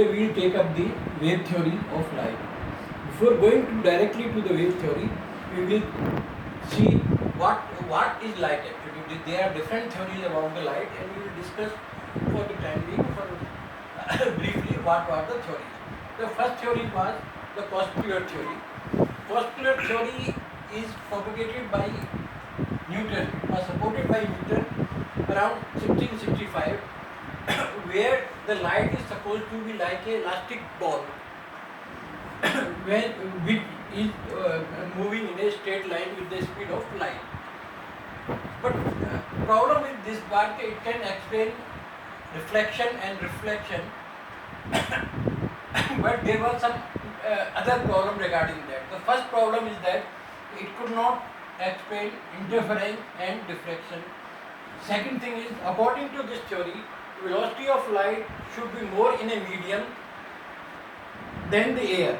Today we will take up the wave theory of light. Before going directly to the wave theory, we will see what is light actually. There are different theories about the light, and we will discuss for the time being briefly what are the theories. The first theory was the Cospeller theory. Cospeller theory is propagated by Newton, was supported by Newton around 1665, where the light is supposed to be like a elastic ball which is moving in a straight line with the speed of light. But problem with this part, it can explain reflection and reflection but there was some other problem regarding that. The first problem is that it could not explain interference and diffraction. Second thing is, according to this theory, velocity of light should be more in a medium than the air,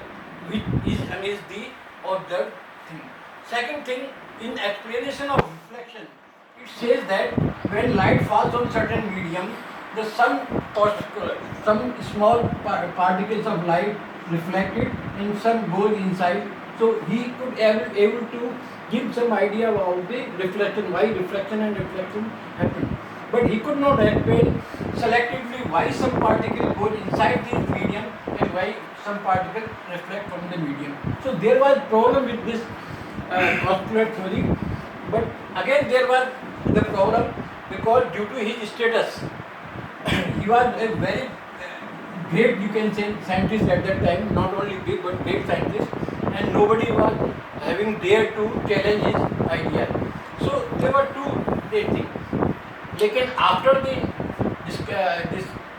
which is against the observed thing. Second thing, in explanation of reflection, it says that when light falls on certain medium, some small particles of light reflected and some goes inside. So he could able to give some idea about the reflection, why reflection and reflection happen. But he could not explain selectively why some particle goes inside this medium and why some particle reflect from the medium. So there was problem with this Cospeller theory. But again there was the problem because due to his status, he was a very great, you can say, scientist at that time, not only big but great scientist, and nobody was having dared to challenge his idea. So there were two things. Lekin after this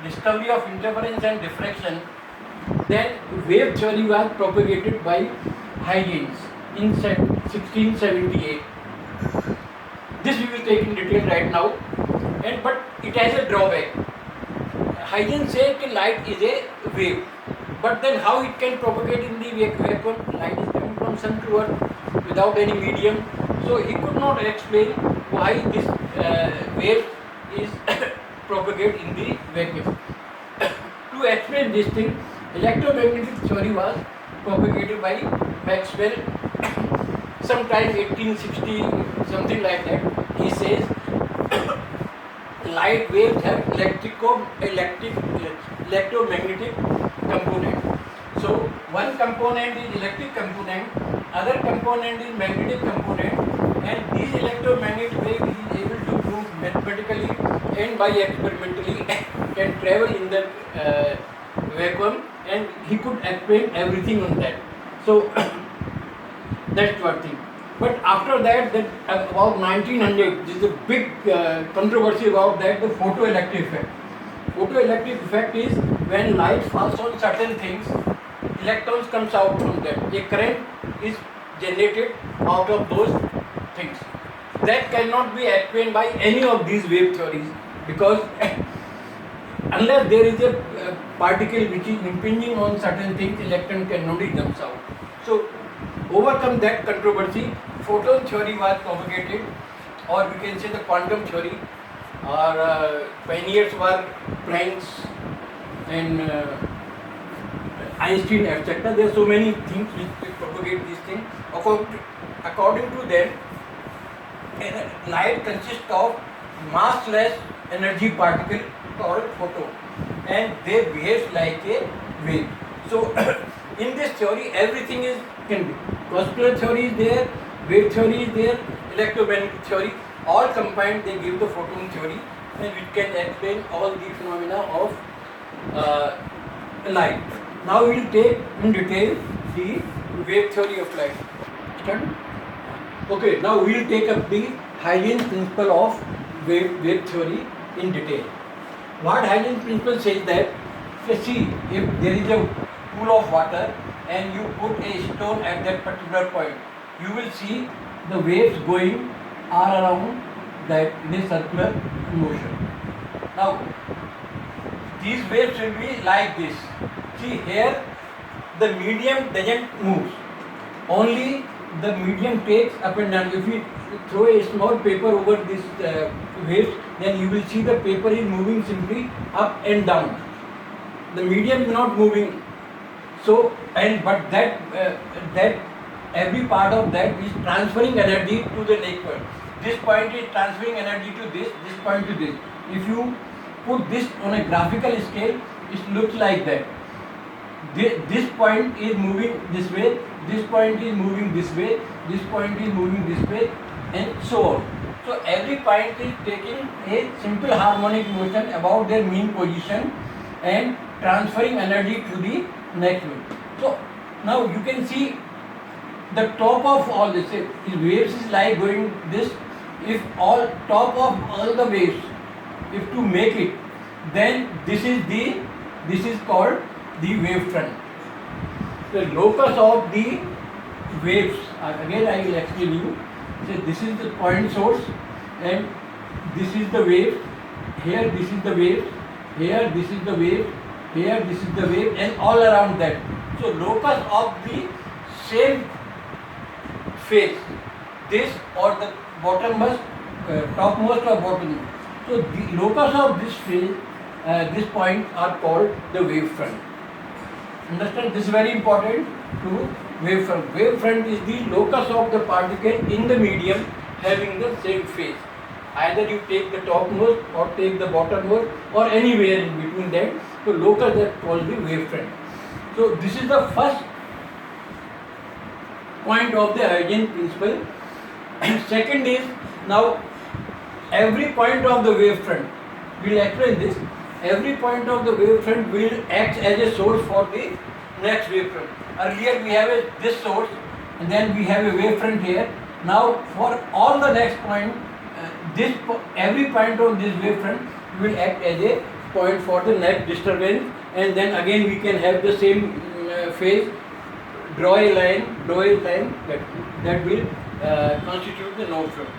discovery of interference and diffraction, then wave theory was propagated by Huygens in 1678. This we will take in detail right now, but it has a drawback. Huygens said that light is a wave, but then how it can propagate in the vacuum? Light is coming from sun to earth without any medium, so he could not explain why this wave is propagate in the vacuum. To explain this thing, electromagnetic theory was propagated by Maxwell sometime 1860, something like that. He says light waves have electromagnetic component. So one component is electric component, other component is magnetic component, and these electromagnetic waves he is able to prove mathematically and by experimentally can travel in the vacuum, and he could explain everything on that. So that's one thing. But after that, about 1900, there is a big controversy about that, the photoelectric effect. Photoelectric effect is when light falls on certain things, electrons comes out from that. A current is generated out of those things. That cannot be explained by any of these wave theories, because unless there is a particle which is impinging on certain things, electron cannot be comes out. So overcome that controversy, photon theory was propagated, or we can say the quantum theory, or pioneers were Planck and Einstein, etc. There are so many things which propagate this thing. According to them, light consists of massless energy particle called photon, and they behave like a wave. So in this theory, everything can be. Cospeller theory is there, wave theory is there, electromagnetic theory, all combined they give the photon theory, and which can explain all the phenomena of light. Now we will take in detail the wave theory of light. Start? Okay, now we will take up the Huygens principle of wave theory in detail. What Huygens principle says that, see, if there is a pool of water and you put a stone at that particular point, you will see the waves going all around that in a circular motion. Now, these waves will be like this. See here, the medium doesn't move. Only the medium takes up and down. If you throw a small paper over this waves, then you will see the paper is moving simply up and down. the medium is not moving. So but that every part of that is transferring energy to the network. This point is transferring energy to this point to this. If you put this on a graphical scale, it looks like that. This point is moving this way, this point is moving this way, this point is moving this way, and so on. So every point is taking a simple harmonic motion about their mean position and transferring energy to the next one. So now you can see the top of all this. If waves is like going this, if all top of all the waves, if to make it, then this is called the wave front. The locus of the waves, again I will explain you. So this is the point source, and this is the wave. Here this is the wave. Here this is the wave. Here this is the wave, and all around that. So locus of the same phase, this or the bottommost, topmost or bottommost. So the locus of this phase, this point are called the wave front. Understand? This is very important to wave front. Wave front is the locus of the particle in the medium having the same phase. Either you take the topmost or take the bottommost or anywhere in between that. So locus that called the wave front. So this is the first point of the Huygens principle. Second is, now every point of the wave front, we will explain this. Every point of the wave front will act as a source for the next wave front. Earlier we have this source, and then we have a wave front here. Now for all the next point, every point on this wave front will act as a point for the next disturbance, and then again we can have the same phase. Draw a line that will constitute the node front.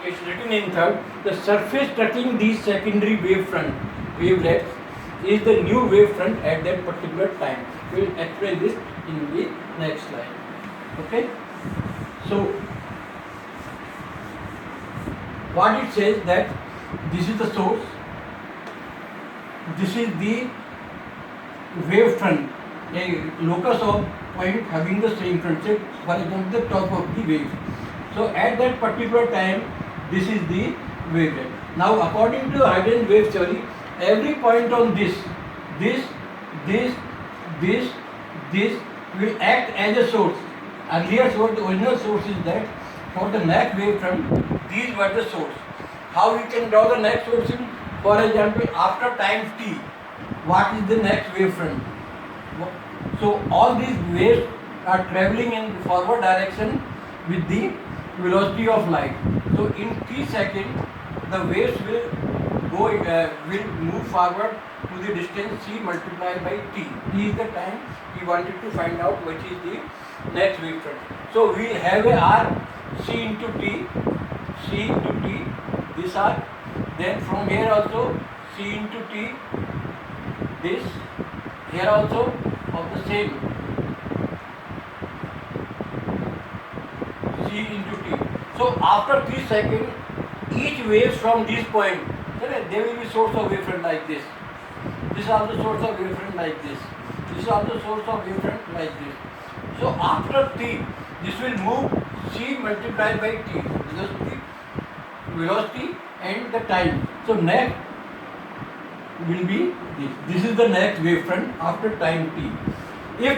It's written in third. The surface touching these secondary wavelets is the new wave front at that particular time. We will explain this in the next slide. Okay. So what it says that this is the source. This is the wave front, a locus of point having the same front, say for example the top of the wave. So at that particular time, this is the wavelet. Now according to Huygens wave theory, every point on this will act as a source. Earlier source, the original source is that for the next wave front, these were the source. How we can draw the next source in? For example, after time t, what is the next wave front? So all these waves are traveling in forward direction with the velocity of light. So in t seconds, the waves will move forward to the distance c multiplied by t. T is the time we wanted to find out which is the next wave front. So we will have a r c into t, this r. Then from here also c into t, this. Here also of the same c into t. So after 3 seconds, each wave from this point, there will be source of wavefront like this. This is also source of wavefront like this. This is also source of wavefront like this. So after t, this will move c multiplied by t, because the velocity and the time. So next will be this. This is the next wavefront after time t. If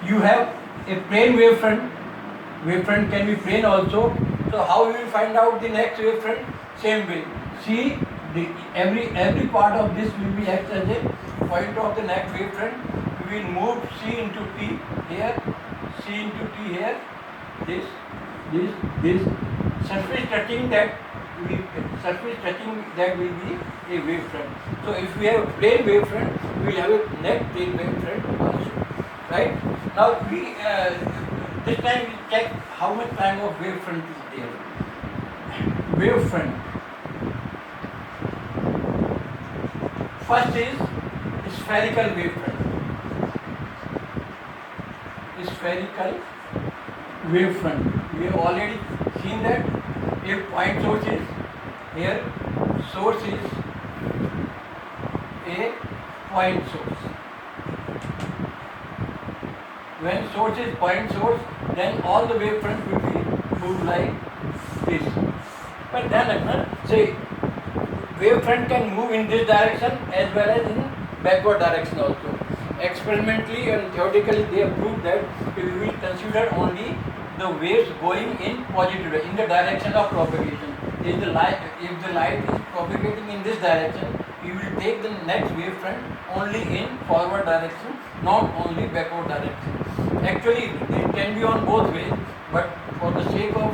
you have a plane wavefront can be plane also. So how we will find out the next wavefront? Same way. See, every part of this will be act as a point of the next wavefront. We will move c into t here, c into t here, this, surface touching that will be a wavefront. So if we have a plane wavefront, we will have a net plane wavefront also. Right? Now this time we check how much time of wavefront is there. Wavefront. First is spherical wavefront. Spherical wavefront. We have already seen that if point source is here, source is a point source. When source is point source, then all the wavefront will be moved like this. But then say wavefront can move in this direction as well as in backward direction also. Experimentally and theoretically they have proved that we will consider only the waves going in positive way, in the direction of propagation. If the light is propagating in this direction, we will take the next wavefront only in forward direction, not only backward direction. Actually, it can be on both ways, but for the sake of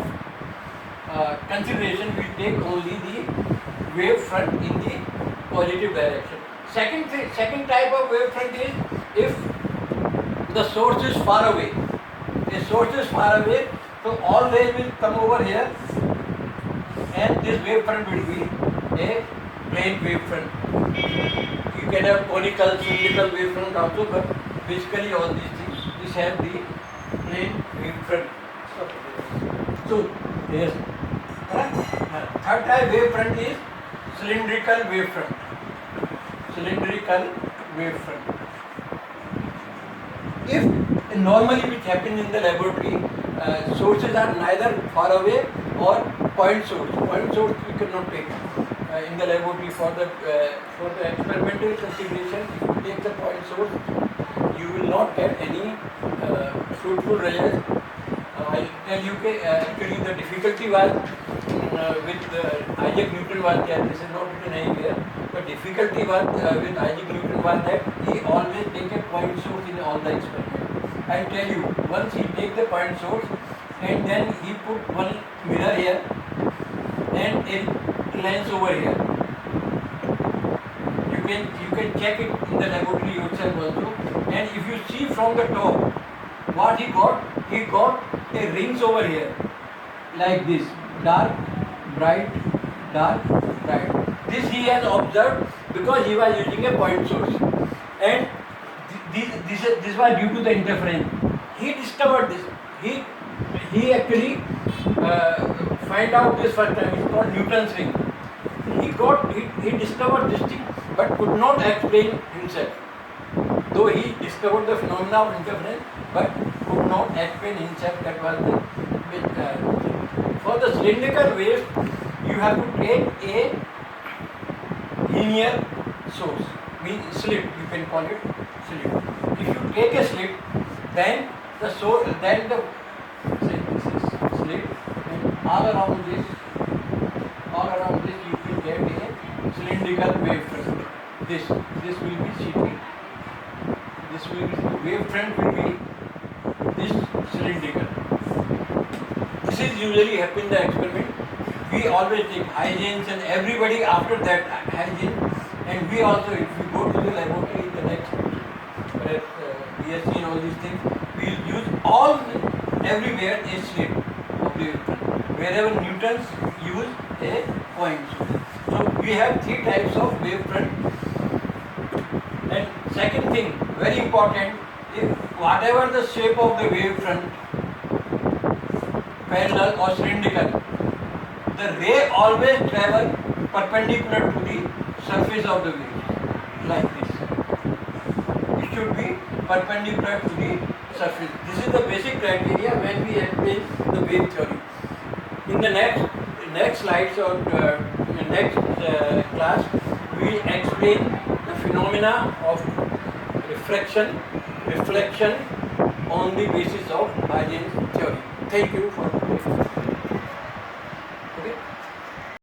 consideration, we take only the wavefront in the positive direction. Second type of wavefront is if the source is far away. The source is far away, so all rays will come over here, and this wavefront will be a plane wavefront. You can have conical, cylindrical wavefront also, but basically all these things, this has the plane wavefront. So, yes. Third type wavefront is cylindrical wavefront. Cylindrical wavefront. If normally which happens in the laboratory, sources are neither far away or point source. Point source we cannot take in the laboratory for the experimental consideration. If you take the point source, you will not get any fruitful results. I'll tell you actually the difficulty was with Isaac Newton was there. This is not written anywhere. But difficulty was with Isaac Newton was that he always take a point source in all the experiments. I tell you, once he take the point source and then he put one mirror here and a lens over here. You can check it in the laboratory yourself also. And if you see from the top, what he got a rings over here like this, dark, bright, dark, bright. This he has observed because he was using a point source, and this was due to the interference. He discovered this. He actually find out this first time. It's called Newton's ring. He discovered this thing, but could not explain himself. Though he discovered the phenomena of interference, but could not explain himself. That was the for the cylindrical waves, you have to take a linear source, slit, you can call it slit. If you take a slit, then the source, then the say this is slit, and all around this you will get a cylindrical wavefront. This will be CT. This will be the wavefront will be this cylindrical. This is usually happen in the experiment. We always take Huygens and everybody after that Huygens, and we also, if we go to the laboratory in the next perhaps BSc and all these things, we will use everywhere a slit of the wavefront. Wherever Newtons use a point. So we have three types of wavefront. And second thing, very important, if whatever the shape of the wavefront, parallel or cylindrical, the ray always travel perpendicular to the surface of the wave, like this. It should be perpendicular to the surface. This is the basic criteria when we explain the wave theory. In the next slides or next class, we will explain the phenomena of reflection on the basis of Huygens theory. Thank you for listening.